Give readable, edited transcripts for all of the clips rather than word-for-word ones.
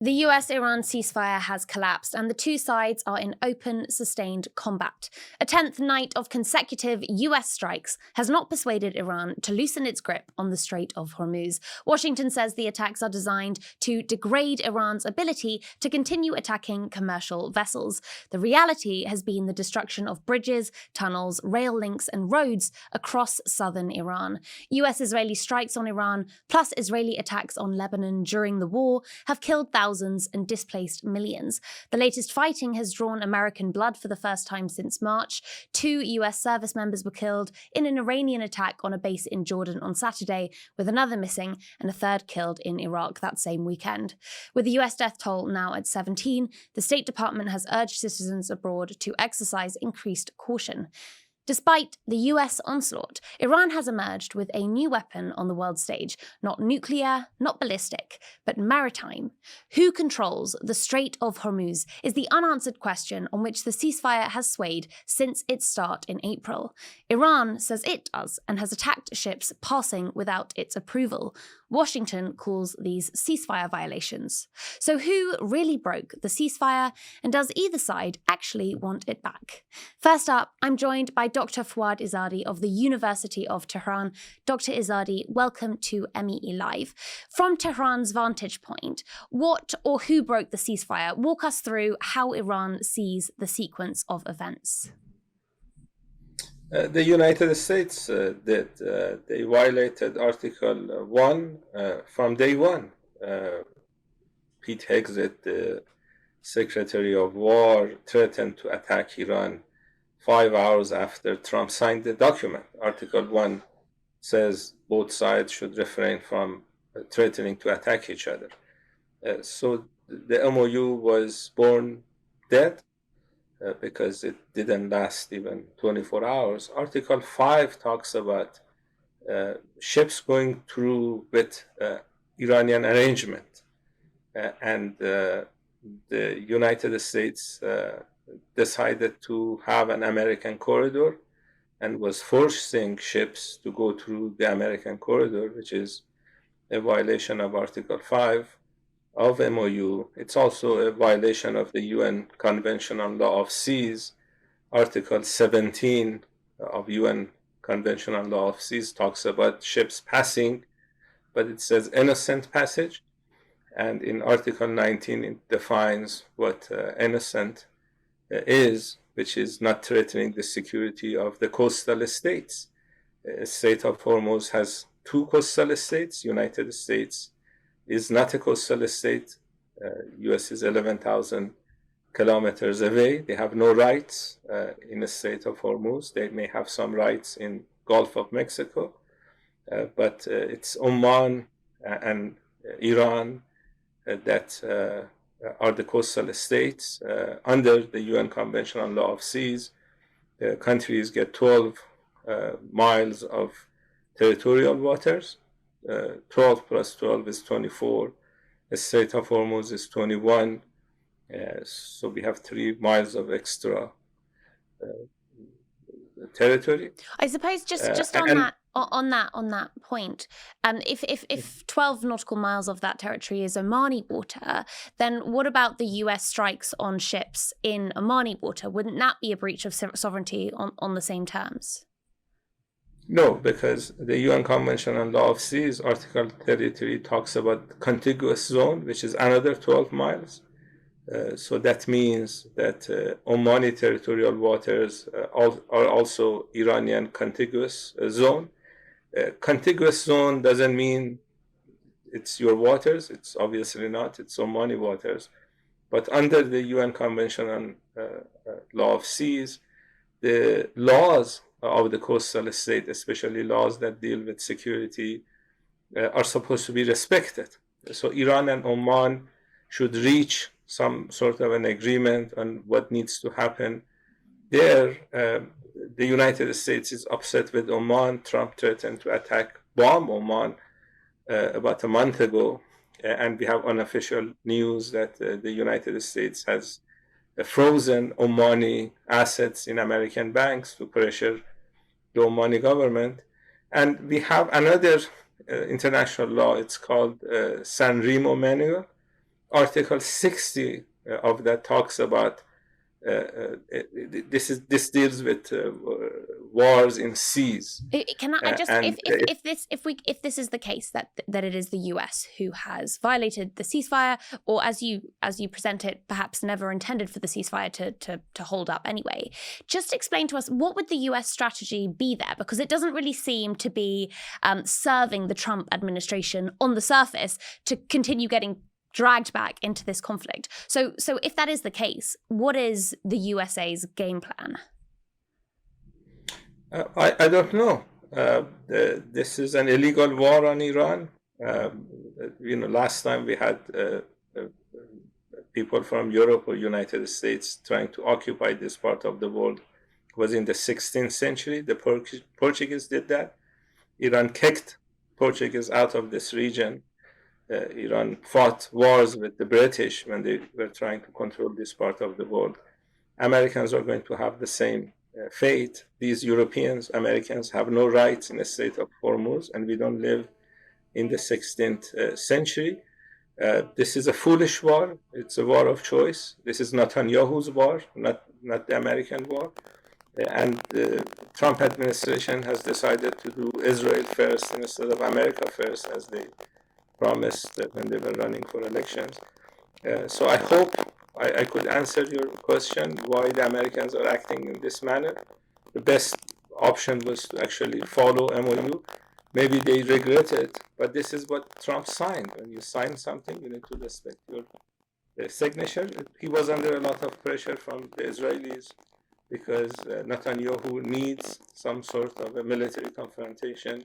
The US-Iran ceasefire has collapsed and the two sides are in open, sustained combat. A 10th night of consecutive US strikes has not persuaded Iran to loosen its grip on the Strait of Hormuz. Washington says the attacks are designed to degrade Iran's ability to continue attacking commercial vessels. The reality has been the destruction of bridges, tunnels, rail links, and roads across southern Iran. US-Israeli strikes on Iran, plus Israeli attacks on Lebanon during the war, have killed thousands and displaced millions. The latest fighting has drawn American blood for the first time since March. 2 US service members were killed in an Iranian attack on a base in Jordan on Saturday, with another missing and a third killed in Iraq that same weekend. With the US death toll now at 17, the State Department has urged citizens abroad to exercise increased caution. Despite the US onslaught, Iran has emerged with a new weapon on the world stage, not nuclear, not ballistic, but maritime. Who controls the Strait of Hormuz is the unanswered question on which the ceasefire has swayed since its start in April. Iran says it does and has attacked ships passing without its approval. Washington calls these ceasefire violations. So who really broke the ceasefire, and does either side actually want it back? First up, I'm joined by Dr. Fouad Izzadi of the University of Tehran. Dr. Izzadi, welcome to MEE Live. From Tehran's vantage point, what or who broke the ceasefire? Walk us through how Iran sees the sequence of events. The United States did. They violated Article 1 from day one. Pete Hegseth, the Secretary of War, threatened to attack Iran 5 hours after Trump signed the document. Article 1 says both sides should refrain from threatening to attack each other. So the MOU was born dead. Because it didn't last even 24 hours. Article 5 talks about ships going through with Iranian arrangement. And the United States decided to have an American corridor and was forcing ships to go through the American corridor, which is a violation of Article 5 of MOU. It's also a violation of the UN Convention on Law of Seas. Article 17 of UN Convention on Law of Seas talks about ships passing, but it says innocent passage. And in Article 19, it defines what innocent is, which is not threatening the security of the coastal states. The Strait of Hormuz has 2 coastal states. United States is not a coastal state. US is 11,000 kilometers away. They have no rights in the Strait of Hormuz. They may have some rights in Gulf of Mexico, but it's Oman and Iran that are the coastal states. Under the UN Convention on Law of Seas, the countries get 12 miles of territorial waters. 12 plus 12 is 24. The Strait of Hormuz is 21. So we have 3 miles of extra territory. I suppose just on that point, if 12 nautical miles of that territory is Omani water, then what about the US strikes on ships in Omani water? Wouldn't that be a breach of sovereignty on the same terms? No, because the UN Convention on Law of Seas, Article 33, talks about contiguous zone, which is another 12 miles. So that means that Omani territorial waters are also Iranian contiguous zone. Contiguous zone doesn't mean it's your waters. It's obviously not. It's Omani waters. But under the UN Convention on Law of Seas, the laws of the coastal state, especially laws that deal with security, are supposed to be respected. So Iran and Oman should reach some sort of an agreement on what needs to happen there. The United States is upset with Oman. Trump threatened to bomb Oman about a month ago, and we have unofficial news that the United States has frozen Omani assets in American banks to pressure the Omani government. And we have another international law. It's called San Remo Manual. Article 60 of that talks about this deals with wars in seas. Can I just And if this is the case that it is the US who has violated the ceasefire, or as you present it, perhaps never intended for the ceasefire to hold up anyway, just explain to us, what would the US strategy be there? Because it doesn't really seem to be serving the Trump administration on the surface to continue getting dragged back into this conflict. So if that is the case, what is the USA's game plan? I don't know. This is an illegal war on Iran. Last time we had people from Europe or United States trying to occupy this part of the world was in the 16th century. The Portuguese did that. Iran kicked Portuguese out of this region. Iran fought wars with the British when they were trying to control this part of the world. Americans are going to have the same fate. These Europeans, Americans, have no rights in the Strait of Hormuz, and we don't live in the 16th century. This is a foolish war. It's a war of choice. This is Netanyahu's war, not the American war. And the Trump administration has decided to do Israel first instead of America first, as they promised when they were running for elections. So I hope I could answer your question, why the Americans are acting in this manner. The best option was to actually follow MOU. Maybe they regret it, but this is what Trump signed. When you sign something, you need to respect your signature. He was under a lot of pressure from the Israelis because Netanyahu needs some sort of a military confrontation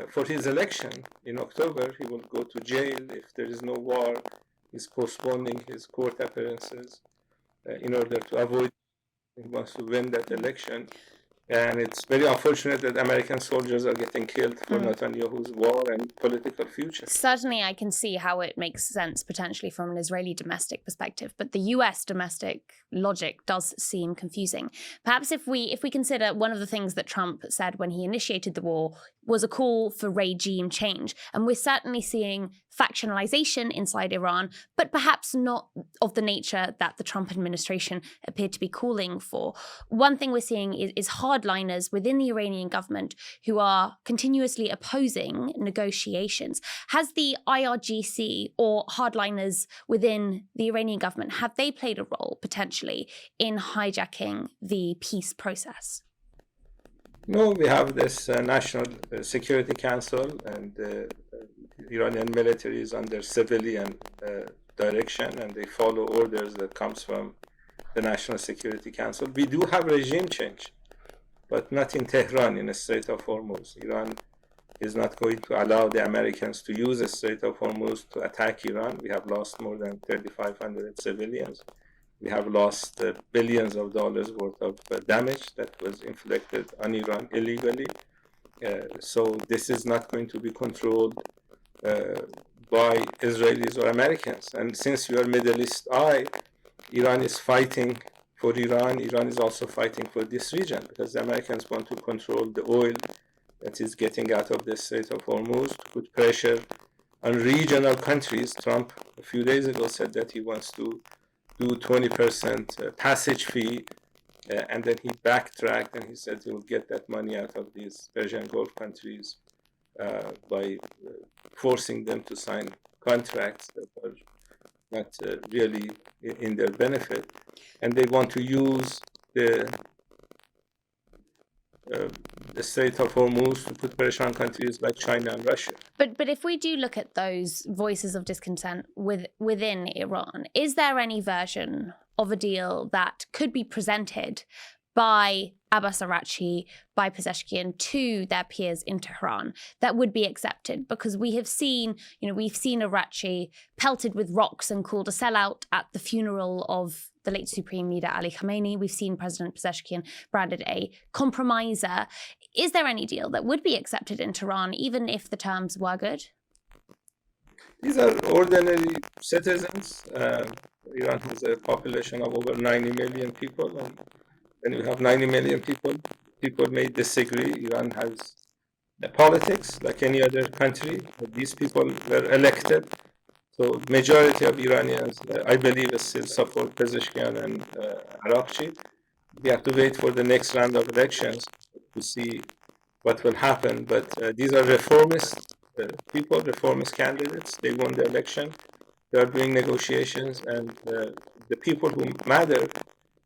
for his election in October. He will go to jail if there is no war. He's postponing his court appearances in order to avoid. He wants to win that election. And it's very unfortunate that American soldiers are getting killed for Netanyahu's war and political future. Certainly, I can see how it makes sense potentially from an Israeli domestic perspective, but the US domestic logic does seem confusing. Perhaps if we consider one of the things that Trump said when he initiated the war was a call for regime change, and we're certainly seeing factionalization inside Iran, but perhaps not of the nature that the Trump administration appeared to be calling for. One thing we're seeing is hardliners within the Iranian government who are continuously opposing negotiations. Has the IRGC or hardliners within the Iranian government, have they played a role potentially in hijacking the peace process? No, we have this National Security Council, and the Iranian military is under civilian direction, and they follow orders that comes from the National Security Council. We do have regime change, but not in Tehran, in the Strait of Hormuz. Iran is not going to allow the Americans to use the Strait of Hormuz to attack Iran. We have lost more than 3,500 civilians. We have lost billions of dollars worth of damage that was inflicted on Iran illegally. So this is not going to be controlled by Israelis or Americans. And since you are Middle East eye, Iran is fighting for Iran. Iran is also fighting for this region because the Americans want to control the oil that is getting out of the Strait of Hormuz, to put pressure on regional countries. Trump a few days ago said that he wants to do 20% passage fee, and then he backtracked and he said he will get that money out of these Persian Gulf countries by forcing them to sign contracts that are not really in their benefit. And they want to use the Strait of Hormuz to put pressure on countries like China and Russia. But if we do look at those voices of discontent within Iran, is there any version of a deal that could be presented by Abbas Araghchi, by Pezeshkian to their peers in Tehran that would be accepted? Because we've seen Araghchi pelted with rocks and called a sellout at the funeral of the late Supreme Leader Ali Khamenei. We've seen President Pezeshkian branded a compromiser. Is there any deal that would be accepted in Tehran, even if the terms were good? These are ordinary citizens. Iran has a population of over 90 million people. And when you have 90 million people may disagree. Iran has politics like any other country. But these people were elected So majority of Iranians, I believe, still support Pezeshkian and Araqchi. We have to wait for the next round of elections to see what will happen. But these are reformist people, reformist candidates. They won the election. They are doing negotiations, and the people who matter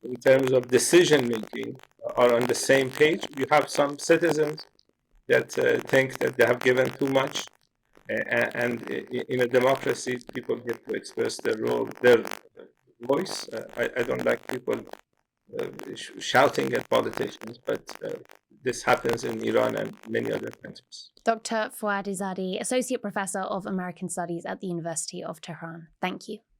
in terms of decision making are on the same page. You have some citizens that think that they have given too much, and in a democracy, people get to express their voice. I don't like people shouting at politicians, but this happens in Iran and many other countries. Dr. Fouad Izadi, Associate Professor of American Studies at the University of Tehran. Thank you.